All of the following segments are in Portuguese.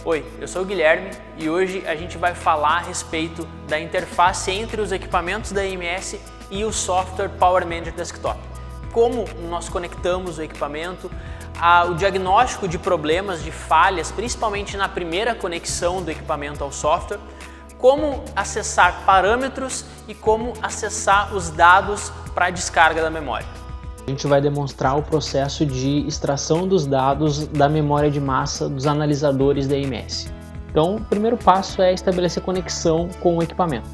Oi, eu sou o Guilherme e hoje a gente vai falar a respeito da interface entre os equipamentos da EMS e o software Power Manager Desktop. Como nós conectamos o equipamento, o diagnóstico de problemas, de falhas, principalmente na primeira conexão do equipamento ao software, como acessar parâmetros e como acessar os dados para a descarga da memória. A gente vai demonstrar o processo de extração dos dados da memória de massa dos analisadores da EMS. Então, o primeiro passo é estabelecer conexão com o equipamento.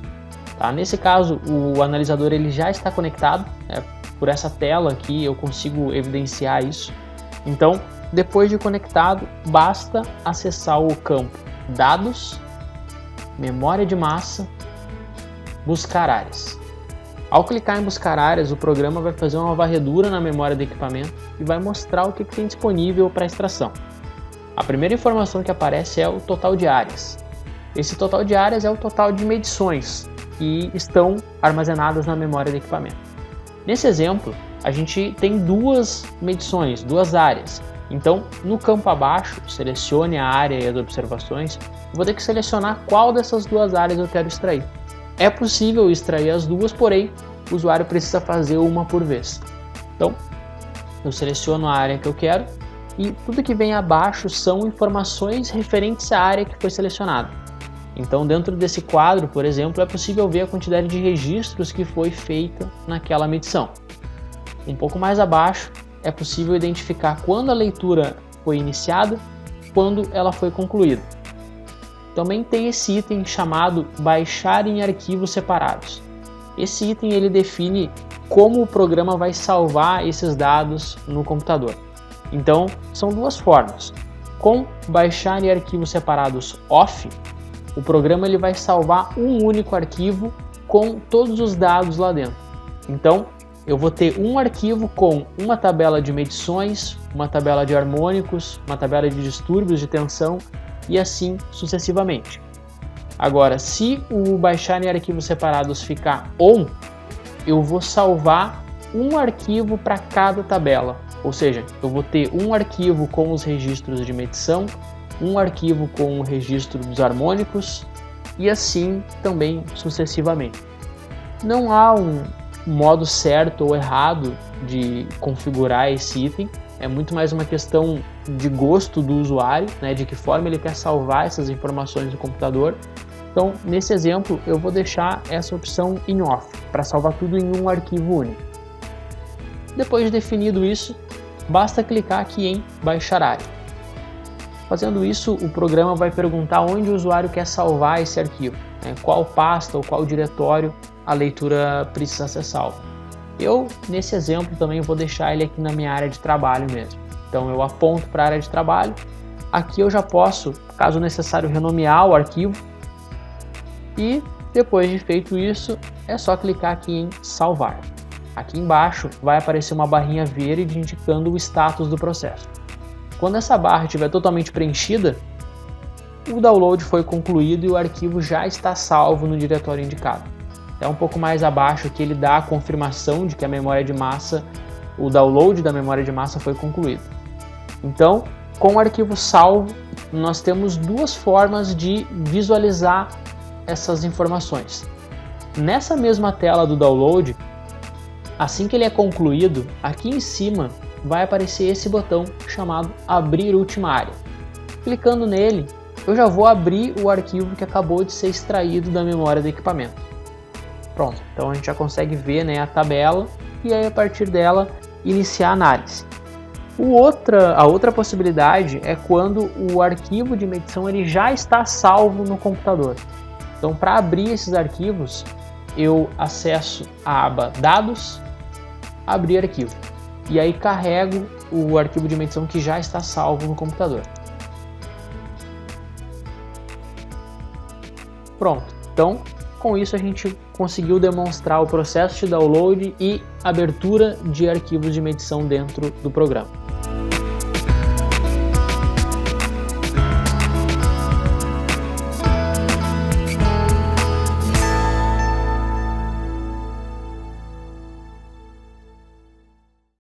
Tá? Nesse caso, o analisador ele já está conectado, por essa tela aqui eu consigo evidenciar isso. Então, depois de conectado, basta acessar o campo Dados, Memória de Massa, Buscar Áreas. Ao clicar em buscar áreas, o programa vai fazer uma varredura na memória do equipamento e vai mostrar o que tem disponível para extração. A primeira informação que aparece é o total de áreas. Esse total de áreas é o total de medições que estão armazenadas na memória do equipamento. Nesse exemplo, a gente tem duas medições, duas áreas. Então, no campo abaixo, selecione a área e as observações. Vou ter que selecionar qual dessas duas áreas eu quero extrair. É possível extrair as duas, porém, o usuário precisa fazer uma por vez. Então, eu seleciono a área que eu quero e tudo que vem abaixo são informações referentes à área que foi selecionada. Então, dentro desse quadro, por exemplo, é possível ver a quantidade de registros que foi feita naquela medição. Um pouco mais abaixo, é possível identificar quando a leitura foi iniciada, quando ela foi concluída. Também tem esse item chamado Baixar em arquivos separados. Esse item ele define como o programa vai salvar esses dados no computador. Então, são duas formas. Com Baixar em arquivos separados off, o programa ele vai salvar um único arquivo com todos os dados lá dentro. Então, eu vou ter um arquivo com uma tabela de medições, uma tabela de harmônicos, uma tabela de distúrbios de tensão, e assim sucessivamente. Agora, se o baixar em arquivos separados ficar on, eu vou salvar um arquivo para cada tabela, ou seja, eu vou ter um arquivo com os registros de medição, um arquivo com o registro dos harmônicos e assim também sucessivamente. Não há um modo certo ou errado de configurar esse item, é muito mais uma questão de gosto do usuário, né, de que forma ele quer salvar essas informações no computador. Então, nesse exemplo, eu vou deixar essa opção em off, para salvar tudo em um arquivo único. Depois de definido isso, basta clicar aqui em Baixar área. Fazendo isso, o programa vai perguntar onde o usuário quer salvar esse arquivo, né, qual pasta ou qual diretório a leitura precisa ser salva. Eu, nesse exemplo, também vou deixar ele aqui na minha área de trabalho mesmo. Então eu aponto para a área de trabalho. Aqui eu já posso, caso necessário, renomear o arquivo. E depois de feito isso, é só clicar aqui em salvar. Aqui embaixo vai aparecer uma barrinha verde indicando o status do processo. Quando essa barra estiver totalmente preenchida, o download foi concluído e o arquivo já está salvo no diretório indicado. É um pouco mais abaixo que ele dá a confirmação de que a memória de massa, o download da memória de massa foi concluído. Então, com o arquivo salvo, nós temos duas formas de visualizar essas informações. Nessa mesma tela do download, assim que ele é concluído, aqui em cima vai aparecer esse botão chamado Abrir última área. Clicando nele, eu já vou abrir o arquivo que acabou de ser extraído da memória do equipamento. Pronto, então a gente já consegue ver, né, a tabela e aí a partir dela iniciar a análise. A outra possibilidade é quando o arquivo de medição ele já está salvo no computador. Então, para abrir esses arquivos, eu acesso a aba Dados, Abrir arquivo. E aí carrego o arquivo de medição que já está salvo no computador. Pronto, então com isso a gente conseguiu demonstrar o processo de download e abertura de arquivos de medição dentro do programa.